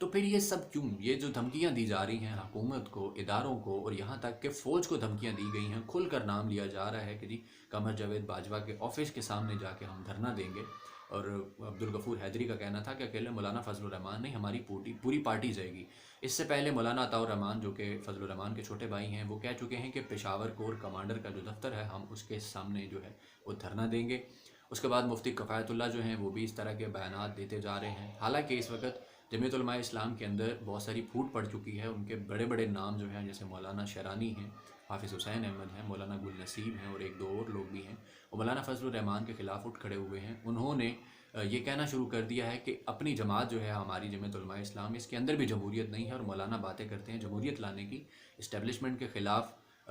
تو پھر یہ سب کیوں؟ یہ جو دھمکیاں دی جا رہی ہیں حکومت کو، اداروں کو، اور یہاں تک کہ فوج کو دھمکیاں دی گئی ہیں، کھل کر نام لیا جا رہا ہے کہ جی قمر جاوید باجوہ کے آفس کے سامنے جا کے ہم دھرنا دیں گے، اور عبدالغفور حیدری کا کہنا تھا کہ اکیلے مولانا فضل الرحمان نہیں، ہماری پوری پارٹی جائے گی۔ اس سے پہلے مولانا عطاء الرحمان جو کہ فضل الرحمان کے چھوٹے بھائی ہیں، وہ کہہ چکے ہیں کہ پشاور کور کمانڈر کا جو دفتر ہے ہم اس کے سامنے جو ہے وہ دھرنا دیں گے۔ اس کے بعد مفتی کفایت اللہ جو ہیں وہ بھی اس طرح کے بیانات دیتے جا رہے ہیں، حالانکہ اس وقت جمعیت علماء اسلام کے اندر بہت ساری پھوٹ پڑ چکی ہے۔ ان کے بڑے بڑے نام جو ہیں جیسے مولانا شیرانی ہیں، حافظ حسین احمد ہیں، مولانا گل نصیب ہیں، اور ایک دو اور لوگ بھی ہیں، وہ مولانا فضل الرحمان کے خلاف اٹھ کھڑے ہوئے ہیں۔ انہوں نے یہ کہنا شروع کر دیا ہے کہ اپنی جماعت جو ہے ہماری جمعیت علماء اسلام، اس کے اندر بھی جمہوریت نہیں ہے، اور مولانا باتیں کرتے ہیں جمہوریت لانے کی، اسٹیبلشمنٹ کے خلاف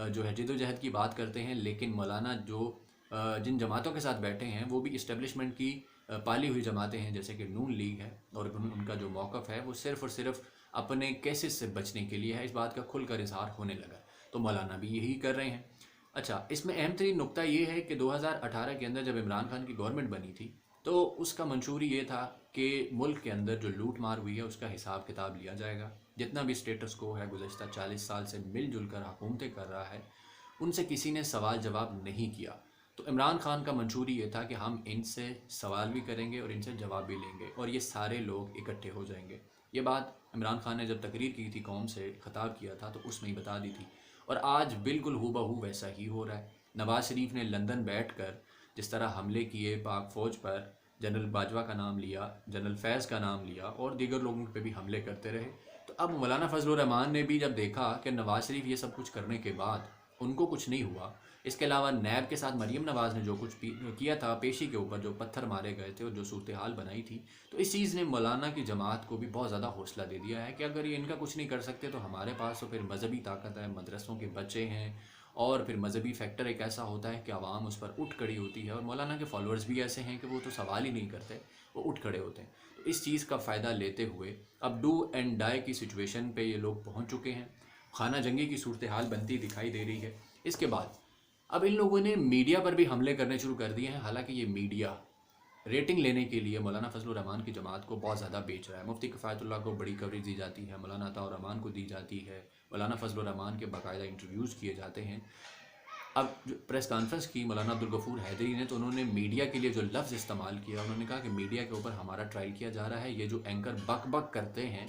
جو ہے جد و جہد کی بات کرتے ہیں، لیکن مولانا جو جن جماعتوں کے ساتھ بیٹھے ہیں وہ بھی اسٹیبلشمنٹ کی پالی ہوئی جماعتیں ہیں، جیسے کہ نون لیگ ہے، اور ان کا جو موقف ہے وہ صرف اور صرف اپنے کیسز سے بچنے کے لیے ہے۔ اس بات کا کھل کر اظہار ہونے لگا، تو مولانا بھی یہی کر رہے ہیں۔ اچھا، اس میں اہم ترین نقطہ یہ ہے کہ 2018 کے اندر جب عمران خان کی گورنمنٹ بنی تھی تو اس کا منشور یہ تھا کہ ملک کے اندر جو لوٹ مار ہوئی ہے اس کا حساب کتاب لیا جائے گا، جتنا بھی اسٹیٹس کو ہے گزشتہ 40 سال سے مل جل کر حکومتیں کر رہا ہے، ان سے کسی نے سوال جواب نہیں کیا۔ تو عمران خان کا منشور یہ تھا کہ ہم ان سے سوال بھی کریں گے اور ان سے جواب بھی لیں گے، اور یہ سارے لوگ اکٹھے ہو جائیں گے۔ یہ بات عمران خان نے جب تقریر کی تھی، قوم سے خطاب کیا تھا، تو اس میں ہی بتا دی تھی، اور آج بالکل ہو بہو ویسا ہی ہو رہا ہے۔ نواز شریف نے لندن بیٹھ کر جس طرح حملے کیے پاک فوج پر، جنرل باجوہ کا نام لیا، جنرل فیض کا نام لیا، اور دیگر لوگوں پہ بھی حملے کرتے رہے، تو اب مولانا فضل الرحمان نے بھی جب دیکھا کہ نواز شریف یہ سب کچھ کرنے کے بعد ان کو کچھ نہیں ہوا، اس کے علاوہ نیب کے ساتھ مریم نواز نے جو کچھ کیا تھا، پیشی کے اوپر جو پتھر مارے گئے تھے اور جو صورتحال بنائی تھی، تو اس چیز نے مولانا کی جماعت کو بھی بہت زیادہ حوصلہ دے دیا ہے کہ اگر یہ ان کا کچھ نہیں کر سکتے تو ہمارے پاس تو پھر مذہبی طاقت ہے، مدرسوں کے بچے ہیں، اور پھر مذہبی فیکٹر ایک ایسا ہوتا ہے کہ عوام اس پر اٹھ کھڑی ہوتی ہے، اور مولانا کے فالوورز بھی ایسے ہیں کہ وہ تو سوال ہی نہیں کرتے، وہ اٹھ کھڑے ہوتے ہیں۔ تو اس چیز کا فائدہ لیتے ہوئے اب ڈو اینڈ ڈائی کی سچویشن پہ یہ لوگ پہنچ چکے ہیں، خانہ جنگی کی صورتحال بنتی دکھائی دے رہی ہے۔ اس کے بعد اب ان لوگوں نے میڈیا پر بھی حملے کرنے شروع کر دیے ہیں، حالانکہ یہ میڈیا ریٹنگ لینے کے لیے مولانا فضل الرحمان کی جماعت کو بہت زیادہ بیچ رہا ہے۔ مفتی کفایت اللہ کو بڑی کوریج دی جاتی ہے، مولانا عطاء الرحمان کو دی جاتی ہے، مولانا فضل الرحمان کے باقاعدہ انٹرویوز کیے جاتے ہیں۔ اب جو پریس کانفرنس کی مولانا عبدالغفور حیدری نے، تو انہوں نے میڈیا کے لیے جو لفظ استعمال کیا، انہوں نے کہا کہ میڈیا کے اوپر ہمارا ٹرائل کیا جا رہا ہے، یہ جو اینکر بک بک کرتے ہیں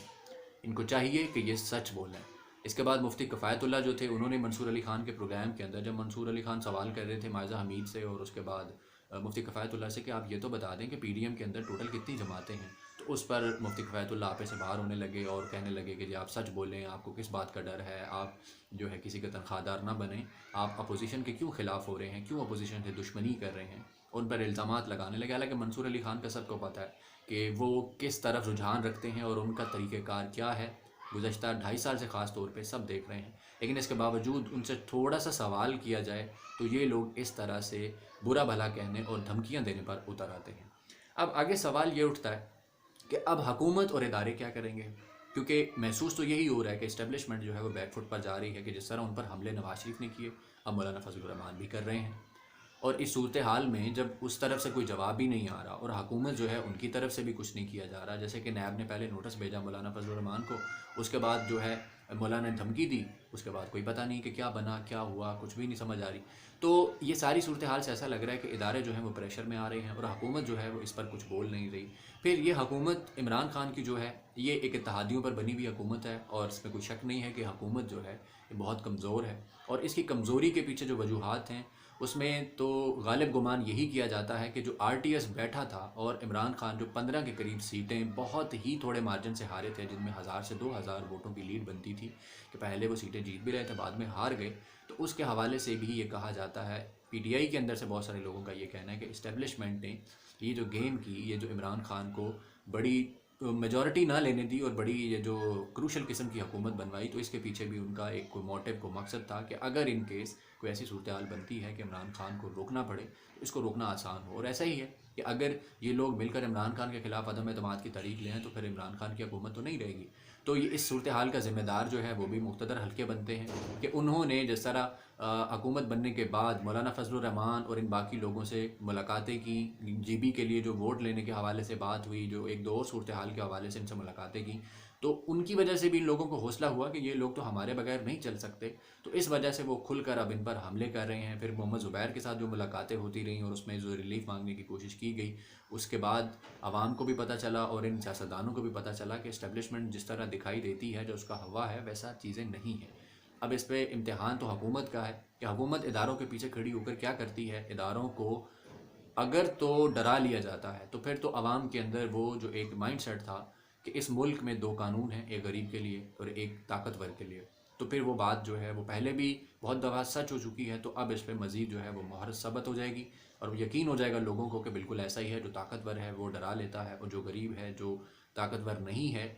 ان کو چاہیے کہ یہ سچ بولیں۔ اس کے بعد مفتی کفایت اللہ جو تھے، انہوں نے منصور علی خان کے پروگرام کے اندر جب منصور علی خان سوال کر رہے تھے مائزہ حمید سے اور اس کے بعد مفتی کفایت اللہ سے کہ آپ یہ تو بتا دیں کہ پی ڈی ایم کے اندر ٹوٹل کتنی جماعتیں ہیں، تو اس پر مفتی کفایت اللہ آپے سے باہر ہونے لگے اور کہنے لگے کہ جی آپ سچ بولیں، آپ کو کس بات کا ڈر ہے، آپ جو ہے کسی کے تنخواہ دار نہ بنیں، آپ اپوزیشن کے کیوں خلاف ہو رہے ہیں، کیوں اپوزیشن سے دشمنی کر رہے ہیں، ان پر الزامات لگانے لگے۔ حالانکہ منصور علی خان کا سب کو پتہ ہے کہ وہ کس طرف رجحان رکھتے ہیں اور ان کا طریقہ کار کیا ہے، گزشتہ 2.5 سال سے خاص طور پہ سب دیکھ رہے ہیں، لیکن اس کے باوجود ان سے تھوڑا سا سوال کیا جائے تو یہ لوگ اس طرح سے برا بھلا کہنے اور دھمکیاں دینے پر اتر آتے ہیں۔ اب آگے سوال یہ اٹھتا ہے کہ اب حکومت اور ادارے کیا کریں گے، کیونکہ محسوس تو یہی ہو رہا ہے کہ اسٹیبلشمنٹ جو ہے وہ بیک فٹ پر جا رہی ہے، کہ جس طرح ان پر حملے نواز شریف نے کیے اب مولانا فضل الرحمان بھی کر رہے ہیں، اور اس صورتحال میں جب اس طرف سے کوئی جواب بھی نہیں آ رہا اور حکومت جو ہے ان کی طرف سے بھی کچھ نہیں کیا جا رہا، جیسے کہ نیب نے پہلے نوٹس بھیجا مولانا فضل الرحمان کو، اس کے بعد جو ہے مولانا نے دھمکی دی، اس کے بعد کوئی پتہ نہیں کہ کیا بنا کیا ہوا، کچھ بھی نہیں سمجھ آ رہی۔ تو یہ ساری صورتحال سے ایسا لگ رہا ہے کہ ادارے جو ہیں وہ پریشر میں آ رہے ہیں اور حکومت جو ہے وہ اس پر کچھ بول نہیں رہی۔ پھر یہ حکومت عمران خان کی جو ہے یہ ایک اتحادیوں پر بنی ہوئی حکومت ہے، اور اس میں کوئی شک نہیں ہے کہ حکومت جو ہے یہ بہت کمزور ہے، اور اس کی کمزوری کے پیچھے جو وجوہات ہیں اس میں تو غالب گمان یہی کیا جاتا ہے کہ جو آر ٹی ایس بیٹھا تھا اور عمران خان جو 15 کے قریب سیٹیں بہت ہی تھوڑے مارجن سے ہارے تھے، جن میں 1000 سے 2000 ووٹوں کی لیڈ بنتی تھی، کہ پہلے وہ سیٹیں جیت بھی رہے تھے بعد میں ہار گئے، تو اس کے حوالے سے بھی یہ کہا جاتا ہے، پی ٹی آئی کے اندر سے بہت سارے لوگوں کا یہ کہنا ہے کہ اسٹیبلشمنٹ نے یہ جو گیم کی، یہ جو عمران خان کو بڑی میجورٹی نہ لینے دی اور بڑی یہ جو کروشل قسم کی حکومت بنوائی، تو اس کے پیچھے بھی ان کا ایک کوئی موٹیو کو مقصد تھا کہ اگر ان کیس کوئی ایسی صورتحال بنتی ہے کہ عمران خان کو روکنا پڑے تو اس کو روکنا آسان ہو۔ اور ایسا ہی ہے کہ اگر یہ لوگ مل کر عمران خان کے خلاف عدم اعتماد کی تحریک لیں تو پھر عمران خان کی حکومت تو نہیں رہے گی۔ تو یہ اس صورتحال کا ذمہ دار جو ہے وہ بھی مقتدر حلقے بنتے ہیں کہ انہوں نے جس طرح حکومت بننے کے بعد مولانا فضل الرحمان اور ان باقی لوگوں سے ملاقاتیں کی، جی بی کے لیے جو ووٹ لینے کے حوالے سے بات ہوئی، جو ایک دو اور صورتحال کے حوالے سے ان سے ملاقاتیں کی، تو ان کی وجہ سے بھی ان لوگوں کو حوصلہ ہوا کہ یہ لوگ تو ہمارے بغیر نہیں چل سکتے، تو اس وجہ سے وہ کھل کر اب ان پر حملے کر رہے ہیں۔ پھر محمد زبیر کے ساتھ جو ملاقاتیں ہوتی رہیں اور اس میں جو ریلیف مانگنے کی کوشش کی گئی، اس کے بعد عوام کو بھی پتہ چلا اور ان سیاستدانوں کو بھی پتہ چلا کہ اسٹیبلشمنٹ جس طرح دکھائی دیتی ہے، جو اس کا ہوا ہے، ویسا چیزیں نہیں ہیں۔ اب اس پہ امتحان تو حکومت کا ہے کہ حکومت اداروں کے پیچھے کھڑی ہو کر کیا کرتی ہے۔ اداروں کو اگر تو ڈرا لیا جاتا ہے تو پھر تو عوام کے اندر وہ جو ایک مائنڈ سیٹ تھا کہ اس ملک میں دو قانون ہیں، ایک غریب کے لیے اور ایک طاقتور کے لیے، تو پھر وہ بات جو ہے وہ پہلے بھی بہت دفعہ سچ ہو چکی ہے، تو اب اس پہ مزید جو ہے وہ مہر ثبت ہو جائے گی اور وہ یقین ہو جائے گا لوگوں کو کہ بالکل ایسا ہی ہے، جو طاقتور ہے وہ ڈرا لیتا ہے اور جو غریب ہے، جو طاقتور نہیں ہے،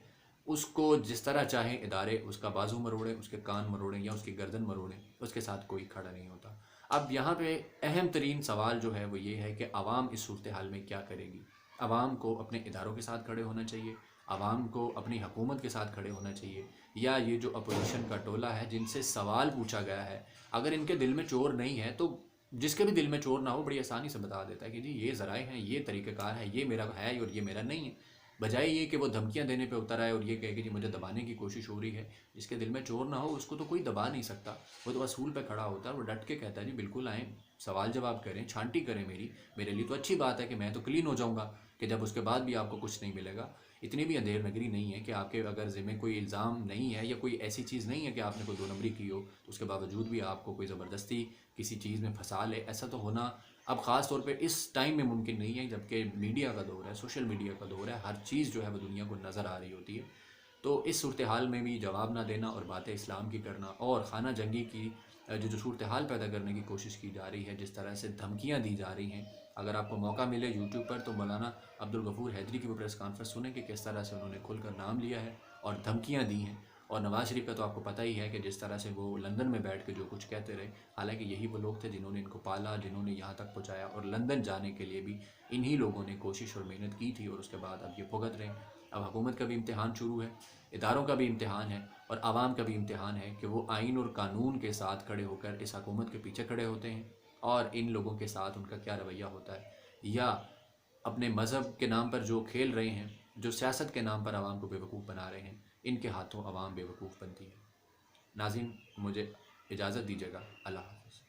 اس کو جس طرح چاہیں ادارے اس کا بازو مروڑیں، اس کے کان مروڑیں یا اس کی گردن مروڑیں، اس کے ساتھ کوئی کھڑا نہیں ہوتا۔ اب یہاں پہ اہم ترین سوال جو ہے وہ یہ ہے کہ عوام اس صورتحال میں کیا کرے گی۔ عوام کو اپنے اداروں کے ساتھ کھڑے ہونا چاہیے، عوام کو اپنی حکومت کے ساتھ کھڑے ہونا چاہیے، یا یہ جو اپوزیشن کا ٹولہ ہے جن سے سوال پوچھا گیا ہے، اگر ان کے دل میں چور نہیں ہے تو جس کے بھی دل میں چور نہ ہو بڑی آسانی سے بتا دیتا ہے کہ جی یہ ذرائع ہیں، یہ طریقہ کار ہے، یہ میرا ہے اور یہ میرا نہیں ہے، بجائے یہ کہ وہ دھمکیاں دینے پہ اتر آئے اور یہ کہے کہ جی مجھے دبانے کی کوشش ہو رہی ہے۔ جس کے دل میں چور نہ ہو اس کو تو کوئی دبا نہیں سکتا، وہ تو اصول پہ کھڑا ہوتا ہے، وہ ڈٹ کے کہتا ہے جی بالکل آئیں، سوال جواب کریں، چھانٹی کریں میرے لیے تو اچھی بات ہے کہ میں تو کلین ہو جاؤں گا کہ جب اس کے بعد بھی آپ کو کچھ نہیں ملے گا۔ اتنی بھی اندھیر نگری نہیں ہے کہ آپ کے اگر ذمہ کوئی الزام نہیں ہے یا کوئی ایسی چیز نہیں ہے کہ آپ نے کوئی دو نمبری کی ہو تو اس کے باوجود بھی آپ کو کوئی زبردستی کسی چیز میں پھنسا لے، ایسا تو ہونا اب خاص طور پہ اس ٹائم میں ممکن نہیں ہے جبکہ میڈیا کا دور ہے، سوشل میڈیا کا دور ہے، ہر چیز جو ہے وہ دنیا کو نظر آ رہی ہوتی ہے۔ تو اس صورتحال میں بھی جواب نہ دینا اور باتیں اسلام کی کرنا اور خانہ جنگی کی جو صورتحال پیدا کرنے کی کوشش کی جا رہی ہے، جس طرح سے دھمکیاں دی جا رہی ہیں، اگر آپ کو موقع ملے یوٹیوب پر تو مولانا عبدالغفور حیدری کی وہ پریس کانفرنس سنیں کہ کس طرح سے انہوں نے کھل کر نام لیا ہے اور دھمکیاں دی ہیں۔ اور نواز شریف کا تو آپ کو پتہ ہی ہے کہ جس طرح سے وہ لندن میں بیٹھ کے جو کچھ کہتے رہے، حالانکہ یہی وہ لوگ تھے جنہوں نے ان کو پالا، جنہوں نے یہاں تک پہنچایا، اور لندن جانے کے لیے بھی انہی لوگوں نے کوشش اور محنت کی تھی اور اس کے بعد اب یہ بھگت رہے ہیں۔ اب حکومت کا بھی امتحان شروع ہے، اداروں کا بھی امتحان ہے اور عوام کا بھی امتحان ہے کہ وہ آئین اور قانون کے ساتھ کھڑے ہو کر اس حکومت کے پیچھے کھڑے ہوتے ہیں اور ان لوگوں کے ساتھ ان کا کیا رویہ ہوتا ہے، یا اپنے مذہب کے نام پر جو کھیل رہے ہیں، جو سیاست کے نام پر عوام کو بیوقوف بنا رہے ہیں، ان کے ہاتھوں عوام بیوقوف بنتی ہے۔ ناظرین، مجھے اجازت دیجیے گا، اللہ حافظ۔